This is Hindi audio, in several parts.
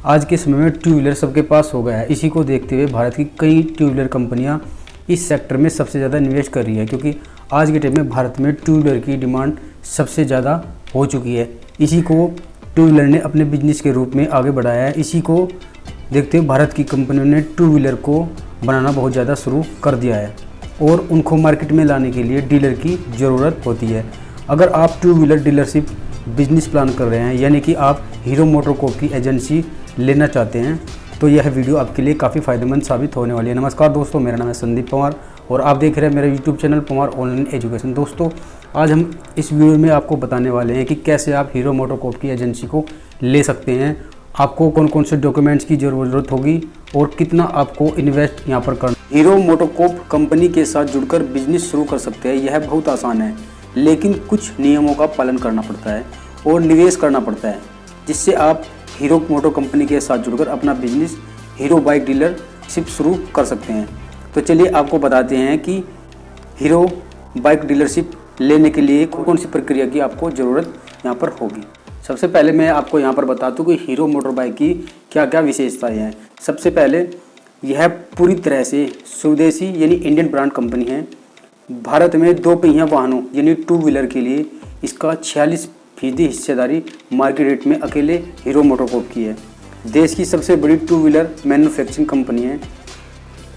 आज के समय में टू व्हीलर सबके पास हो गया है। इसी को देखते हुए भारत की कई टू व्हीलर कंपनियां इस सेक्टर में सबसे ज़्यादा निवेश कर रही है, क्योंकि आज के टाइम में भारत में टू व्हीलर की डिमांड सबसे ज़्यादा हो चुकी है। इसी को टू व्हीलर ने अपने बिजनेस के रूप में आगे बढ़ाया है। इसी को देखते हुए भारत की कंपनियों ने टू व्हीलर को बनाना बहुत ज़्यादा शुरू कर दिया है और उनको मार्केट में लाने के लिए डीलर की ज़रूरत होती है। अगर आप two wheeler dealership business plan कर रहे हैं, यानी कि आप हीरो मोटोकॉर्प की एजेंसी लेना चाहते हैं, तो यह वीडियो आपके लिए काफ़ी फ़ायदेमंद साबित होने वाली है। नमस्कार दोस्तों, मेरा नाम है संदीप पंवार और आप देख रहे हैं मेरा YouTube channel Panwar online education. दोस्तों, आज हम इस वीडियो में आपको बताने वाले हैं कि कैसे आप हीरो मोटोकॉर्प की एजेंसी को ले सकते हैं, आपको कौन कौन से डॉक्यूमेंट्स की ज़रूरत होगी और कितना आपको इन्वेस्ट यहाँ पर करना। हीरो मोटोकॉर्प कंपनी के साथ जुड़कर बिजनेस शुरू कर सकते हैं। यह बहुत आसान है, लेकिन कुछ नियमों का पालन करना पड़ता है और निवेश करना पड़ता है, जिससे आप हीरो मोटो कंपनी के साथ जुड़कर अपना बिजनेस हीरो बाइक डीलरशिप शुरू कर सकते हैं। तो चलिए आपको बताते हैं कि हीरो बाइक डीलरशिप लेने के लिए कौन सी प्रक्रिया की आपको ज़रूरत यहाँ पर होगी। सबसे पहले मैं आपको यहाँ पर बता दूँ कि हीरो मोटर बाइक की क्या क्या विशेषताएँ हैं। सबसे पहले यह पूरी तरह से स्वदेशी यानी इंडियन ब्रांड कंपनी है। भारत में दो पहिया वाहनों यानी टू व्हीलर के लिए इसका 46% हिस्सेदारी मार्केट रेट में अकेले हीरो मोटोकॉर्प की है। देश की सबसे बड़ी टू व्हीलर मैन्युफैक्चरिंग कंपनी है।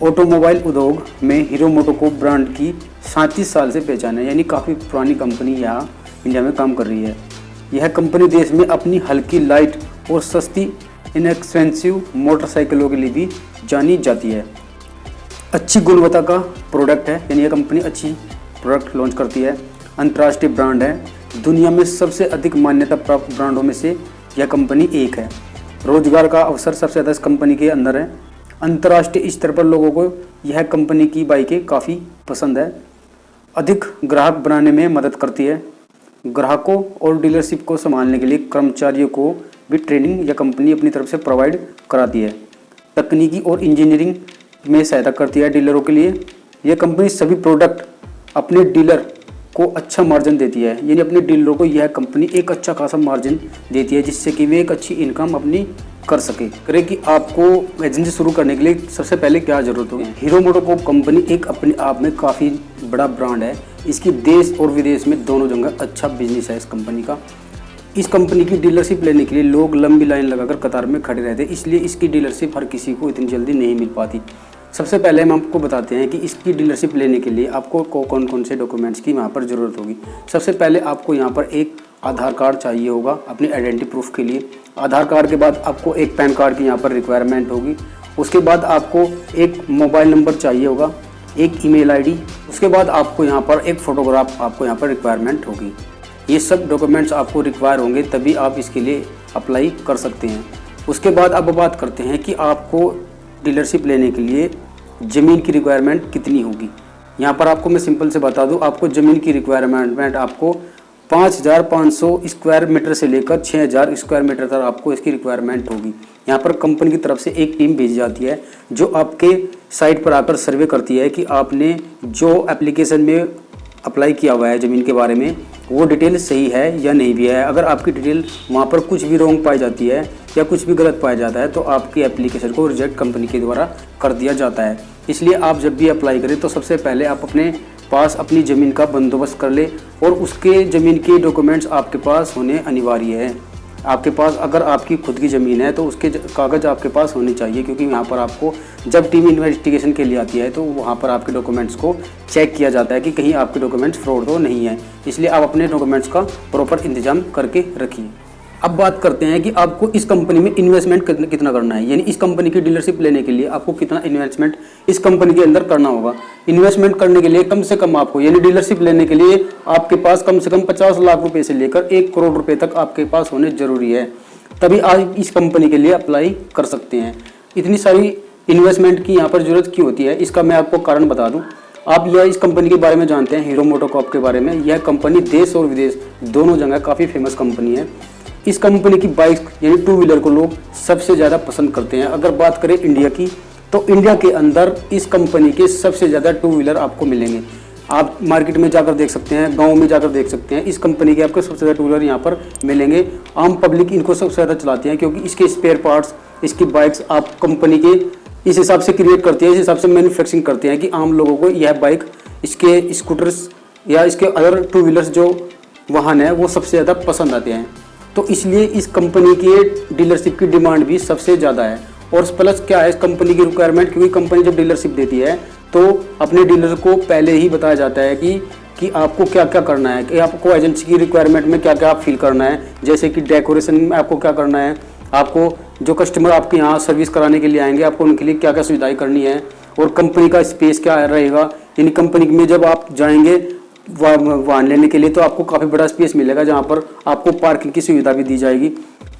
ऑटोमोबाइल उद्योग में हीरो मोटोकॉर्प ब्रांड की 37 साल से पहचान है, यानी काफ़ी पुरानी कंपनी यहाँ इंडिया में काम कर रही है। यह कंपनी देश में अपनी हल्की, लाइट और सस्ती इनएक्सपेंसिव मोटरसाइकिलों के लिए भी जानी जाती है। अच्छी गुणवत्ता का प्रोडक्ट है, यानी यह कंपनी अच्छी प्रोडक्ट लॉन्च करती है। अंतर्राष्ट्रीय ब्रांड है। दुनिया में सबसे अधिक मान्यता प्राप्त ब्रांडों में से यह कंपनी एक है। रोजगार का अवसर सबसे ज़्यादा इस कंपनी के अंदर है। अंतर्राष्ट्रीय स्तर पर लोगों को यह कंपनी की बाइकें काफ़ी पसंद है। अधिक ग्राहक बनाने में मदद करती है। ग्राहकों और डीलरशिप को संभालने के लिए कर्मचारियों को भी ट्रेनिंग यह कंपनी अपनी तरफ से प्रोवाइड कराती है। तकनीकी और इंजीनियरिंग में सहायता करती है डीलरों के लिए। यह कंपनी सभी प्रोडक्ट अपने डीलर को अच्छा मार्जिन देती है, यानी अपने डीलरों को यह कंपनी एक अच्छा खासा मार्जिन देती है, जिससे कि वे एक अच्छी इनकम अपनी कर सके। करें कि आपको एजेंसी शुरू करने के लिए सबसे पहले क्या ज़रूरत होगी। हीरो मोटोकॉर्प कंपनी एक अपने आप में काफ़ी बड़ा ब्रांड है। इसकी देश और विदेश में दोनों जगह अच्छा बिजनेस है इस कंपनी का। इस कंपनी की डीलरशिप लेने के लिए लोग लंबी लाइन लगाकर कतार में खड़े रहते हैं, इसलिए इसकी डीलरशिप हर किसी को इतनी जल्दी नहीं मिल पाती। सबसे पहले हम आपको बताते हैं कि इसकी डीलरशिप लेने के लिए आपको कौन कौन से डॉक्यूमेंट्स की यहाँ पर ज़रूरत होगी। सबसे पहले आपको यहाँ पर एक आधार कार्ड चाहिए होगा अपनी आइडेंटिटी प्रूफ के लिए। आधार कार्ड के बाद आपको एक पैन कार्ड की यहाँ पर रिक्वायरमेंट होगी। उसके बाद आपको एक मोबाइल नंबर चाहिए होगा, एक ईमेल आईडी। उसके बाद आपको यहाँ पर एक फ़ोटोग्राफ आपको यहाँ पर रिक्वायरमेंट होगी। ये सब डॉक्यूमेंट्स आपको रिक्वायर होंगे, तभी आप इसके लिए अप्लाई कर सकते हैं। उसके बाद अब बात करते हैं कि आपको डीलरशिप लेने के लिए ज़मीन की रिक्वायरमेंट कितनी होगी। यहाँ पर आपको मैं सिंपल से बता दूँ, आपको ज़मीन की रिक्वायरमेंट आपको 5500 स्क्वायर मीटर से लेकर 6000 स्क्वायर मीटर तक आपको इसकी रिक्वायरमेंट होगी। यहाँ पर कंपनी की तरफ से एक टीम भेजी जाती है जो आपके साइट पर आकर सर्वे करती है कि आपने जो एप्लीकेशन में अप्लाई किया हुआ है ज़मीन के बारे में वो डिटेल सही है या नहीं भी है। अगर आपकी डिटेल वहाँ पर कुछ भी रॉन्ग पाई जाती है या कुछ भी गलत पाया जाता है तो आपकी एप्लीकेशन को रिजेक्ट कंपनी के द्वारा कर दिया जाता है। इसलिए आप जब भी अप्लाई करें तो सबसे पहले आप अपने पास अपनी ज़मीन का बंदोबस्त कर ले और उसके ज़मीन के डॉक्यूमेंट्स आपके पास होने अनिवार्य है। आपके पास अगर आपकी खुद की ज़मीन है तो उसके कागज़ आपके पास होने चाहिए, क्योंकि यहाँ पर आपको जब टीम इन्वेस्टिगेशन के लिए आती है तो वहाँ पर आपके डॉक्यूमेंट्स को चेक किया जाता है कि कहीं आपके डॉक्यूमेंट्स फ्रॉड तो नहीं है। इसलिए आप अपने डॉक्यूमेंट्स का प्रॉपर इंतजाम करके रखिए। अब बात करते हैं कि आपको इस कंपनी में इन्वेस्टमेंट कितना करना है, यानी इस कंपनी की डीलरशिप लेने के लिए आपको कितना इन्वेस्टमेंट इस कंपनी के अंदर करना होगा। इन्वेस्टमेंट करने के लिए कम से कम आपको, यानी डीलरशिप लेने के लिए आपके पास कम से कम 50 लाख रुपए से लेकर 1 करोड़ रुपए तक आपके पास होने जरूरी है, तभी आप इस कंपनी के लिए अप्लाई कर सकते हैं। इतनी सारी इन्वेस्टमेंट की यहाँ पर जरूरत क्यों होती है, इसका मैं आपको कारण बता दूँ। आप यह इस कंपनी के बारे में जानते हैं, हीरो मोटोकॉर्प के बारे में। यह कंपनी देश और विदेश दोनों जगह काफ़ी फेमस कंपनी है। इस कंपनी की बाइक यानी टू व्हीलर को लोग सबसे ज़्यादा पसंद करते हैं। अगर बात करें इंडिया की, तो इंडिया के अंदर इस कंपनी के सबसे ज़्यादा टू व्हीलर आपको मिलेंगे। आप मार्केट में जाकर देख सकते हैं, गांव में जाकर देख सकते हैं, इस कंपनी के आपको सबसे ज़्यादा टू व्हीलर यहाँ पर मिलेंगे। आम पब्लिक इनको सबसे ज़्यादा चलाती है, क्योंकि इसके स्पेयर पार्ट्स इसकी बाइक्स आप कंपनी के इस हिसाब से क्रिएट करती है, इस हिसाब से मैन्युफैक्चरिंग करते हैं कि आम लोगों को यह बाइक, इसके स्कूटर्स या इसके अदर टू व्हीलर्स जो वाहन है वो सबसे ज़्यादा पसंद आते हैं। तो इसलिए इस कंपनी की डीलरशिप की डिमांड भी सबसे ज़्यादा है। और प्लस क्या है इस कंपनी की रिक्वायरमेंट, क्योंकि कंपनी जब डीलरशिप देती है तो अपने डीलर को पहले ही बताया जाता है कि आपको क्या क्या करना है, कि आपको एजेंसी की रिक्वायरमेंट में क्या क्या आप फील करना है, जैसे कि डेकोरेशन में आपको क्या करना है, आपको जो कस्टमर आपके यहाँ सर्विस कराने के लिए आएंगे आपको उनके लिए क्या क्या सुविधाएं करनी है, और कंपनी का स्पेस क्या रहेगा। यानी कंपनी में जब आप जाएंगे वाहन लेने के लिए तो आपको काफ़ी बड़ा स्पेस मिलेगा जहाँ पर आपको पार्किंग की सुविधा भी दी जाएगी।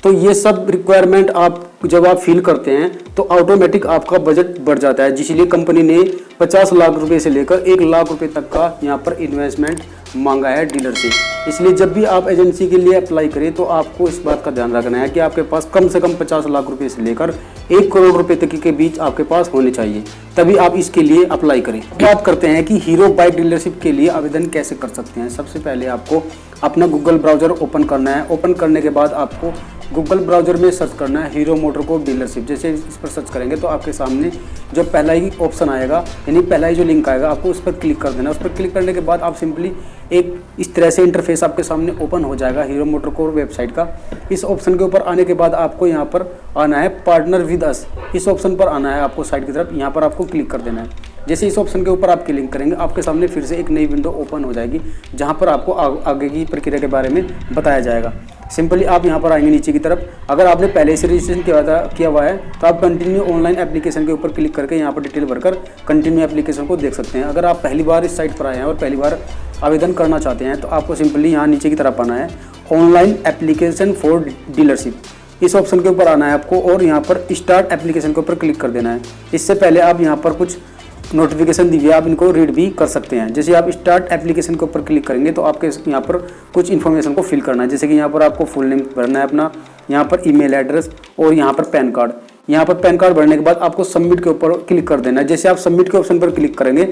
तो ये सब रिक्वायरमेंट आप जब आप फील करते हैं तो ऑटोमेटिक आपका बजट बढ़ जाता है, जिसलिए कंपनी ने 50 लाख रुपए से लेकर 1 लाख रुपए तक का यहाँ पर इन्वेस्टमेंट मांगा है डीलर से। इसलिए जब भी आप एजेंसी के लिए अप्लाई करें तो आपको इस बात का ध्यान रखना है कि आपके पास कम से कम 50 लाख रुपए से लेकर 1 करोड़ रुपए तक के बीच आपके पास होने चाहिए, तभी आप इसके लिए अप्लाई करें। बात करते हैं कि हीरो बाइक डीलरशिप के लिए आवेदन कैसे कर सकते हैं। सबसे पहले आपको अपना गूगल ब्राउजर ओपन करना है। ओपन करने के बाद आपको गूगल ब्राउजर में सर्च करना है हीरो मोटोकॉर्प डीलरशिप। जैसे इस पर सर्च करेंगे तो आपके सामने जो पहला ही ऑप्शन आएगा, यानी पहला ही जो लिंक आएगा, आपको उस पर क्लिक कर देना। उस पर क्लिक करने के बाद आप सिंपली एक इस तरह से इंटरफेस आपके सामने ओपन हो जाएगा हीरो मोटोकॉर्प वेबसाइट का। इस ऑप्शन के ऊपर आने के बाद आपको यहाँ पर आना है पार्टनर विद अस, इस ऑप्शन पर आना है आपको साइड की तरफ, यहाँ पर आपको क्लिक कर देना है। जैसे इस ऑप्शन के ऊपर आप क्लिक करेंगे आपके सामने फिर से एक नई विंडो ओपन हो जाएगी जहाँ पर आपको आगे की प्रक्रिया के बारे में बताया जाएगा। सिंपली आप यहाँ पर आएंगे नीचे की तरफ। अगर आपने पहले से रजिस्ट्रेशन किया हुआ है तो आप कंटिन्यू ऑनलाइन एप्लीकेशन के ऊपर क्लिक करके यहाँ पर डिटेल भरकर कंटिन्यू एप्लीकेशन को देख सकते हैं। अगर आप पहली बार इस साइट पर आए हैं और पहली बार आवेदन करना चाहते हैं तो आपको सिंपली यहाँ नीचे की तरफ आना है, ऑनलाइन एप्लीकेशन फॉर डीलरशिप, इस ऑप्शन के ऊपर आना है आपको और यहाँ पर स्टार्ट एप्लीकेशन के ऊपर क्लिक कर देना है। इससे पहले आप यहाँ पर कुछ नोटिफिकेशन दी हुई है, आप इनको रीड भी कर सकते हैं। जैसे आप स्टार्ट एप्लीकेशन के ऊपर क्लिक करेंगे तो आपके यहाँ पर कुछ इन्फॉर्मेशन को फिल करना है। जैसे कि यहाँ पर आपको फुल नेम भरना है अपना, यहाँ पर ईमेल एड्रेस और यहाँ पर पैन कार्ड। यहाँ पर पैन कार्ड भरने के बाद आपको सबमिट के ऊपर क्लिक कर देना है। जैसे आप सबमिट के ऑप्शन पर क्लिक करेंगे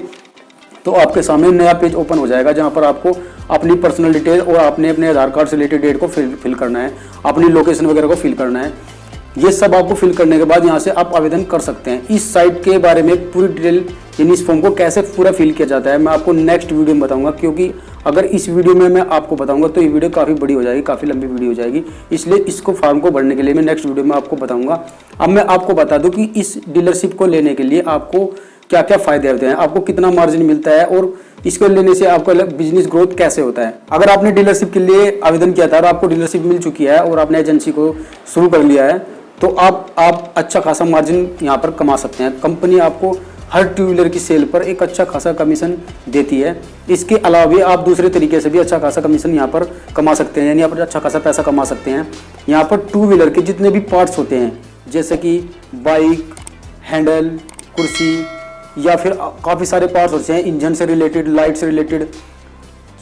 तो आपके सामने नया पेज ओपन हो जाएगा जहाँ पर आपको अपनी पर्सनल डिटेल और आपने अपने आधार कार्ड से रिलेटेड डेट को फिल करना है, अपनी लोकेशन वगैरह को फिल करना है। ये सब आपको फिल करने के बाद यहाँ से आप आवेदन कर सकते हैं। इस साइट के बारे में पूरी डिटेल यानी इस फॉर्म को कैसे पूरा फिल किया जाता है मैं आपको नेक्स्ट वीडियो में बताऊंगा, क्योंकि अगर इस वीडियो में मैं आपको बताऊंगा तो ये वीडियो काफ़ी बड़ी हो जाएगी, काफ़ी लंबी वीडियो हो जाएगी। इसलिए इसको फॉर्म को भरने के लिए मैं नेक्स्ट वीडियो में आपको बताऊंगा। अब मैं आपको बता दूं कि इस डीलरशिप को लेने के लिए आपको क्या क्या फ़ायदे होते हैं, आपको कितना मार्जिन मिलता है और इसको लेने से आपका बिजनेस ग्रोथ कैसे होता है। अगर आपने डीलरशिप के लिए आवेदन किया था और आपको डीलरशिप मिल चुकी है और आपने एजेंसी को शुरू कर लिया है तो आप अच्छा खासा मार्जिन यहाँ पर कमा सकते हैं। कंपनी आपको हर टू व्हीलर की सेल पर एक अच्छा खासा कमीशन देती है। इसके अलावा भी आप दूसरे तरीके से भी अच्छा खासा कमीशन यहाँ पर कमा सकते हैं, यानी यहाँ पर अच्छा खासा पैसा कमा सकते हैं। यहाँ पर टू व्हीलर के जितने भी पार्ट्स होते हैं जैसे कि बाइक, हैंडल, कुर्सी या फिर काफ़ी सारे पार्ट्स होते हैं इंजन से रिलेटेड, लाइट से रिलेटेड,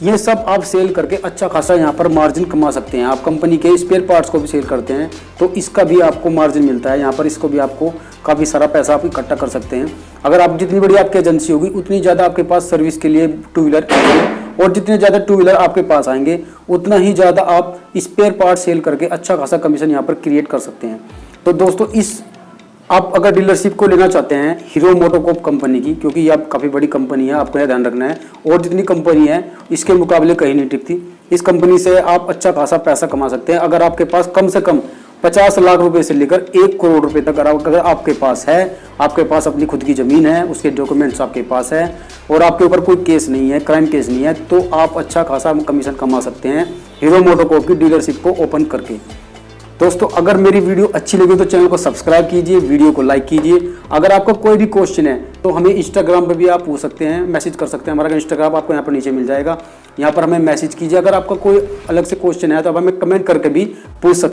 ये सब आप सेल करके अच्छा खासा यहाँ पर मार्जिन कमा सकते हैं। आप कंपनी के स्पेयर पार्ट्स को भी सेल करते हैं तो इसका भी आपको मार्जिन मिलता है यहाँ पर, इसको भी आपको काफ़ी सारा पैसा आप इकट्ठा कर सकते हैं। अगर आप जितनी बड़ी आपकी एजेंसी होगी उतनी ज़्यादा आपके पास सर्विस के लिए टू व्हीलर आएंगे और जितने ज़्यादा टू व्हीलर आपके पास आएंगे उतना ही ज़्यादा आप स्पेयर पार्ट सेल करके अच्छा खासा कमीशन यहाँ पर क्रिएट कर सकते हैं। तो दोस्तों आप अगर डीलरशिप को लेना चाहते हैं हीरो मोटोकॉर्प कंपनी की, क्योंकि ये काफ़ी बड़ी कंपनी है, आपको यह ध्यान रखना है, और जितनी कंपनी है इसके मुकाबले कहीं नहीं टिकती। इस कंपनी से आप अच्छा खासा पैसा कमा सकते हैं अगर आपके पास कम से कम 50 लाख रुपए से लेकर 1 करोड़ रुपए तक अगर आपके पास है, आपके पास अपनी खुद की ज़मीन है, उसके डॉक्यूमेंट्स आपके पास है और आपके ऊपर कोई केस नहीं है, क्राइम केस नहीं है, तो आप अच्छा खासा कमीशन कमा सकते हैं हीरो मोटोकॉर्प की डीलरशिप को ओपन करके। दोस्तों अगर मेरी वीडियो अच्छी लगी तो चैनल को सब्सक्राइब कीजिए, वीडियो को लाइक कीजिए। अगर आपका कोई भी क्वेश्चन है तो हमें इंस्टाग्राम पर भी आप पूछ सकते हैं, मैसेज कर सकते हैं। हमारा इंस्टाग्राम आपको यहाँ पर नीचे मिल जाएगा, यहाँ पर हमें मैसेज कीजिए। अगर आपका कोई अलग से क्वेश्चन है तो आप हमें कमेंट करके भी पूछ सकते हैं।